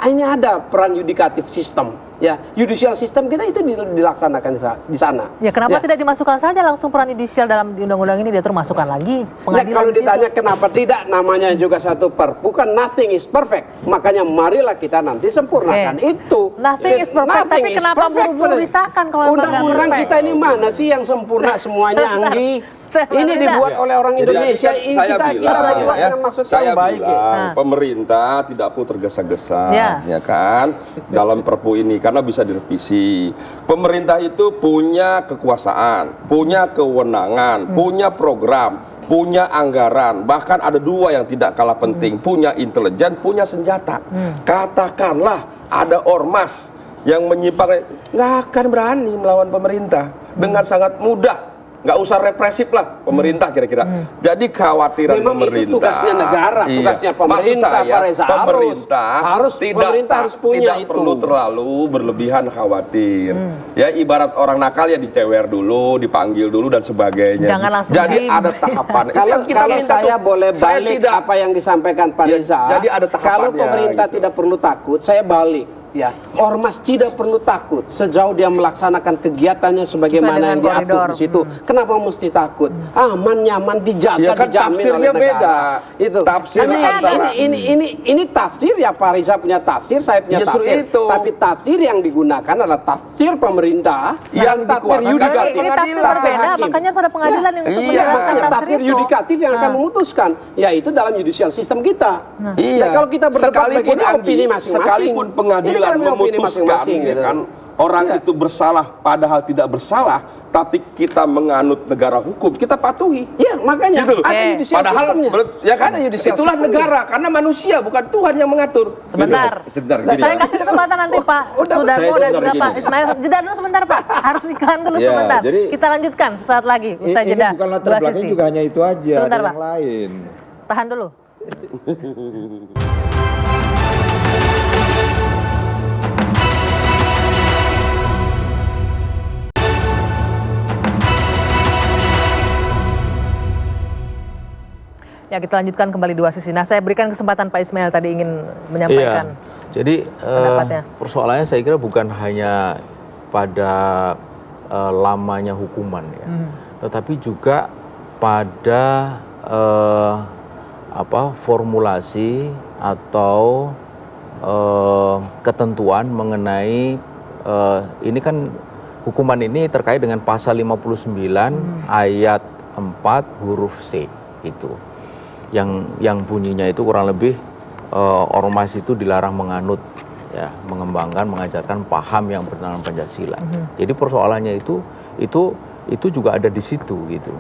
ini ada peran yudikatif sistem. Ya, judicial system kita itu dilaksanakan di sana. Ya kenapa tidak dimasukkan saja langsung peran yudisial dalam undang-undang ini, dia termasukkan lagi Nah, pengadilan kalau di situ. ditanya kenapa tidak, namanya juga satu Perpu, kan nothing is perfect. Makanya marilah kita nanti sempurnakan itu. Nothing is perfect, Nothing tapi is kenapa perfect. buru-buru disahkan kalau memang nggak undang-undang perfect? kita ini mana sih yang sempurna semuanya, Anggi? Saya Ini berbeda. dibuat oleh orang Indonesia. Jadi kan Kita berbuat dengan maksud saya yang baik. bilang, pemerintah tidak perlu tergesa-gesa, Ya. ya kan, dalam Perpu ini karena bisa direvisi. Pemerintah itu punya kekuasaan, punya kewenangan, punya program, punya anggaran, bahkan ada 2 yang tidak kalah penting, punya intelijen, punya senjata. Katakanlah ada ormas yang menyimpang, nggak akan berani melawan pemerintah dengan sangat mudah. Nggak usah represif lah pemerintah kira-kira. Jadi kekhawatiran Memang pemerintah. itu tugasnya negara, Iya. tugasnya Maksud pemerintah, saya, Pak Reza. pemerintah harus punya tidak itu. perlu terlalu berlebihan khawatir. Ya ibarat orang nakal ya dicewer dulu, dipanggil dulu dan sebagainya. Jangan langsung Jadi ada tahapan. Itu yang kita Kalau minta saya tuh. boleh Saya balik tidak apa yang disampaikan Pak Ya, Reza, jadi ada tahapannya, kalau pemerintah gitu. tidak perlu takut, saya balik. Ya, ormas tidak perlu takut sejauh dia melaksanakan kegiatannya sebagaimana Sesuai yang dengan diatur koridor. di situ. Kenapa mesti takut? Aman, nyaman, dijaga, Ya kan dijamin tafsirnya oleh negara. beda. Itu. Tafsir Karena antara- ini tafsir ya, Pak Riza punya tafsir, saya punya Justru tafsir. itu. Tapi tafsir yang digunakan adalah tafsir pemerintah Yang tafsir dikeluarkan yudikatif. Ini tafsir Pengadilan. berbeda, Hakim. makanya harus ada pengadilan yang untuk Iya, menjelaskan Makanya tafsir itu. yudikatif yang akan memutuskan, yaitu dalam judicial system kita. Iya. Nah, kalau kita berdebat Sekalipun begini, Anggi, opini masing-masing. sekalipun Ini pengadilan kan opini memutuskan masing-masing, ya gitu. kan, orang Iya. itu bersalah padahal tidak bersalah, tapi kita menganut negara hukum, kita patuhi. Iya, makanya Gitu loh. ada judicial Padahal systemnya. ya kan, Ada judicial itulah systemnya. negara karena manusia bukan Tuhan yang mengatur. Sebentar. Sebentar, Nah, gini saya ya. kasih kesempatan nanti Pak Sudarmo dan sebentar juga gini. Pak Ismail. Jeda dulu sebentar Pak. Harus iklan dulu Ya, sebentar. jadi- Kita lanjutkan sesaat lagi. Usai Ini jeda. bukan latar Dua belakangnya sisi. juga hanya itu aja, Sebentar, ada Pak. yang lain. Tahan dulu. Ya, kita lanjutkan kembali dua sisi. Nah, saya berikan kesempatan Pak Ismail tadi ingin menyampaikan. Jadi pendapatnya. persoalannya saya kira bukan hanya pada lamanya hukuman ya, tetapi juga pada formulasi atau ketentuan mengenai ini kan hukuman ini terkait dengan pasal 59 ayat 4 huruf C itu. yang bunyinya itu kurang lebih ormas itu dilarang menganut, ya, mengembangkan, mengajarkan paham yang bertentangan Pancasila. Jadi persoalannya itu juga ada di situ gitu.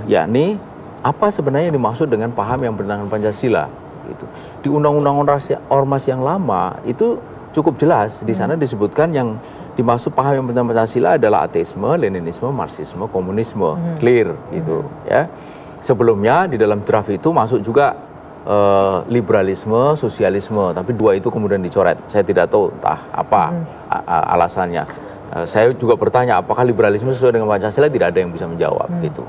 Yakni apa sebenarnya yang dimaksud dengan paham yang bertentangan Pancasila gitu. Di Undang-Undang Ormas yang lama itu cukup jelas, di sana disebutkan yang dimaksud paham yang bertentangan Pancasila adalah ateisme, Leninisme, Marxisme, komunisme, clear gitu ya. Sebelumnya di dalam draft itu masuk juga liberalisme, sosialisme, tapi dua itu kemudian dicoret. Saya tidak tahu entah apa alasannya. Saya juga bertanya apakah liberalisme sesuai dengan Pancasila, tidak ada yang bisa menjawab gitu.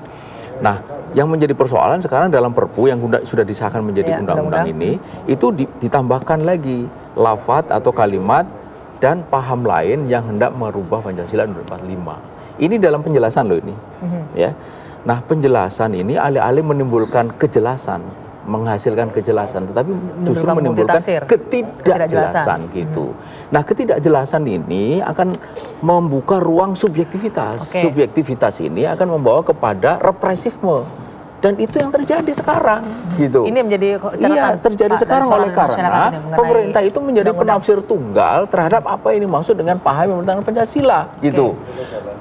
Nah, yang menjadi persoalan sekarang dalam Perpu yang sudah disahkan menjadi undang-undang ini, itu ditambahkan lagi lafadz atau kalimat dan paham lain yang hendak merubah Pancasila 45. Ini dalam penjelasan loh ini, ya. Nah, penjelasan ini alih-alih menimbulkan kejelasan, menghasilkan kejelasan, tetapi justru menimbulkan ketidakjelasan gitu. Nah, ketidakjelasan ini akan membuka ruang subjektivitas. Subjektivitas ini akan membawa kepada represifme. Dan itu yang terjadi sekarang gitu. Ini menjadi catatan. Iya, terjadi sekarang oleh karena pemerintah itu menjadi penafsir tunggal terhadap apa yang dimaksud dengan paham yang bertentangan Pancasila gitu.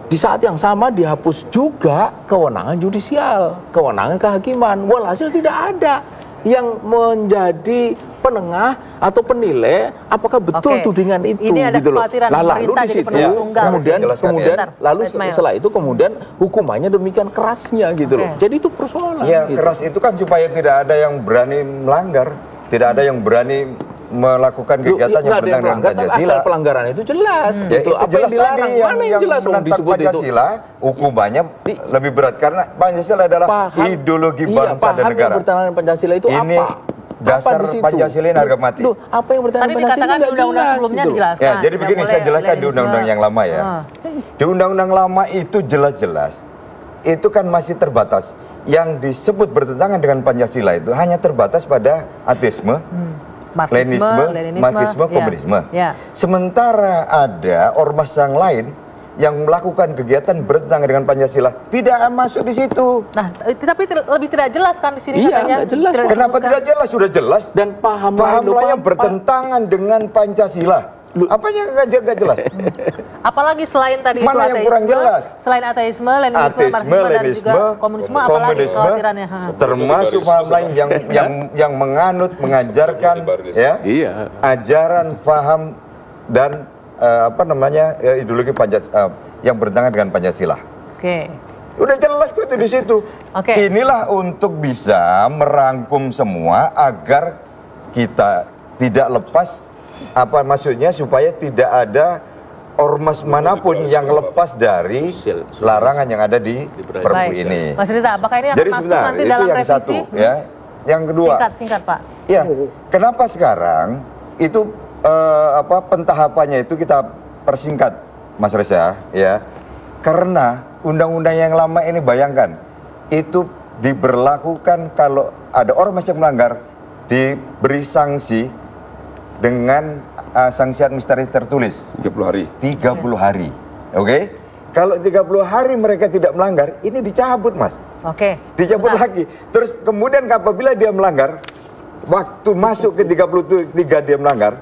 Di saat yang sama dihapus juga kewenangan judisial, kewenangan kehakiman. Walhasil tidak ada yang menjadi penengah atau penilai apakah betul tudingan itu ini ada gitu loh. Lalu di situ kemudian lalu setelah itu kemudian hukumannya demikian kerasnya gitu loh. Jadi itu persoalan. Ya, gitu. keras itu kan supaya tidak ada yang berani melanggar, tidak ada yang berani melakukan kegiatan yang bertentangan dengan Pancasila. Asal pelanggaran itu jelas. Ya, itu apa jelas yang dilarang? tadi Mana yang jelas menentang Pancasila, hukumannya lebih berat karena Pancasila adalah ideologi bangsa dan negara. Paham yang bertentangan dengan Pancasila itu ini apa? Dasar Pancasila ini harga mati. Apa yang bertentangan Tadi dengan Pancasila? dikatakan di undang-undang sebelumnya dijelaskan. Ya, jadi begini saya jelaskan di undang-undang yang lama ya. Di undang-undang lama itu jelas-jelas itu kan masih terbatas. Yang disebut bertentangan dengan Pancasila itu hanya terbatas pada ateisme, Leninisme, Marxisme, komunisme. Sementara ada ormas yang lain yang melakukan kegiatan bertentangan dengan Pancasila tidak masuk di situ. Nah, tapi lebih tidak jelas kan di sini katanya. Jelas. Kenapa tidak jelas? Sudah jelas. Dan paham lain bertentangan dengan Pancasila. Apanya nggak jelas? Apalagi selain tadi mana itu yang kurang jelas? Selain ateisme, Leninisme, Marxisme dan juga komunisme, apalagi kekhawatirannya? Termasuk paham lain yang menganut, mengajarkan ya, ajaran, faham dan ideologi Pancasila yang bertentangan dengan Pancasila. Udah jelas kok itu di situ. Inilah untuk bisa merangkum semua agar kita tidak lepas. Apa maksudnya supaya tidak ada ormas manapun yang lepas dari larangan yang ada di Perpu ini. Mas Riza, apakah ini akan masuk nanti dalam revisi? Satu, ya. Yang kedua, singkat Pak. Ya, kenapa sekarang itu pentahapannya itu kita persingkat, Mas Reza, ya? Karena undang-undang yang lama ini bayangkan itu diberlakukan kalau ada ormas yang melanggar diberi sanksi dengan sanksi administratif tertulis 30 hari. 30 hari. Oke? Kalau 30 hari mereka tidak melanggar, ini dicabut, Mas. Dicabut lagi. Terus kemudian apabila dia melanggar, waktu masuk ke 33 dia melanggar,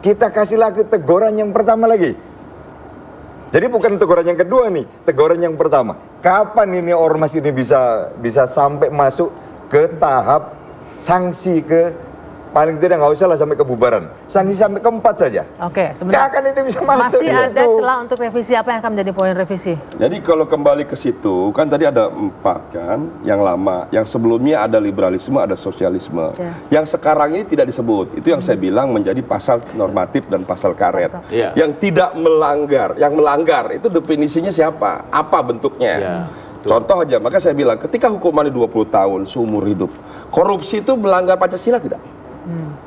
kita kasih lagi teguran yang pertama lagi. Jadi bukan teguran yang kedua nih, teguran yang pertama. Kapan ini ormas ini bisa sampai masuk ke tahap sanksi ke paling tidak nggak usah lah sampai kebubaran, sanksi sampai ke-4 saja. Sebentar. Akan itu bisa masuk. Masih ada celah untuk revisi, apa yang akan menjadi poin revisi? Jadi kalau kembali ke situ, kan tadi ada 4 kan, yang lama, yang sebelumnya ada liberalisme, ada sosialisme. Yang sekarang ini tidak disebut, itu yang saya bilang menjadi pasal normatif dan pasal karet. Yang tidak melanggar, yang melanggar itu definisinya siapa? Apa bentuknya? Contoh aja, maka saya bilang ketika hukumannya 20 tahun seumur hidup, korupsi itu melanggar Pancasila tidak?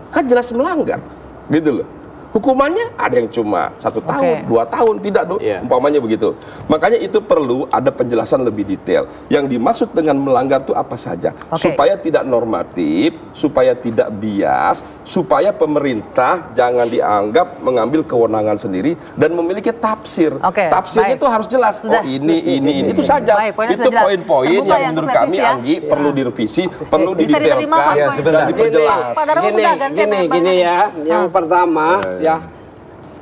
Kan jelas melanggar, gitu loh. Hukumannya ada yang cuma 1 tahun, 2 tahun, tidak dong, umpamanya begitu. Makanya itu perlu ada penjelasan lebih detail. Yang dimaksud dengan melanggar itu apa saja, supaya tidak normatif, supaya tidak bias, supaya pemerintah jangan dianggap mengambil kewenangan sendiri dan memiliki tafsir. Tafsirnya itu harus jelas. Oh ini itu saja. Itu poin-poin yang menurut kami Anggi perlu direvisi, perlu didetailkan dan diperjelas. Gini ya, yang pertama ya,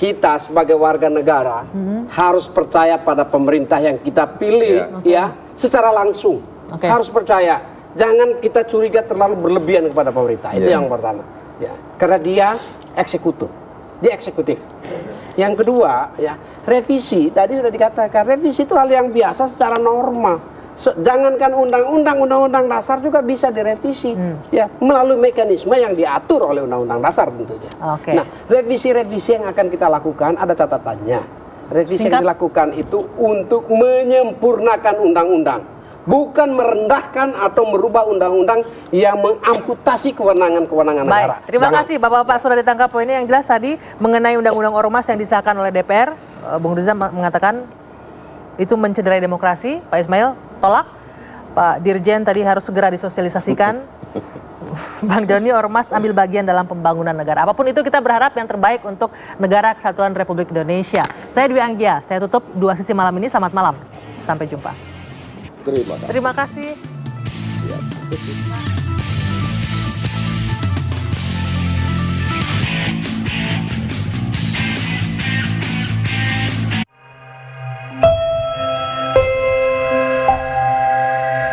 kita sebagai warga negara harus percaya pada pemerintah yang kita pilih ya secara langsung. Harus percaya, jangan kita curiga terlalu berlebihan kepada pemerintah. Itu yang pertama ya, karena dia eksekutif. Yang kedua ya, revisi tadi sudah dikatakan, revisi itu hal yang biasa secara norma. Jangankan undang-undang dasar juga bisa direvisi ya melalui mekanisme yang diatur oleh undang-undang dasar tentunya. Nah, revisi-revisi yang akan kita lakukan ada catatannya. Revisi yang dilakukan itu untuk menyempurnakan undang-undang, bukan merendahkan atau merubah undang-undang yang mengamputasi kewenangan-kewenangan negara. Terima kasih Bapak-bapak sudah ditangkap poinnya. Yang jelas tadi mengenai undang-undang ormas yang disahkan oleh DPR, Bung Riza mengatakan itu mencederai demokrasi. Pak Ismail tolak. Pak Dirjen tadi harus segera disosialisasikan. Bang Joni, ormas ambil bagian dalam pembangunan negara. Apapun itu kita berharap yang terbaik untuk Negara Kesatuan Republik Indonesia. Saya Dwi Anggia, saya tutup Dua Sisi malam ini. Selamat malam. Sampai jumpa. Terima kasih. Terima kasih.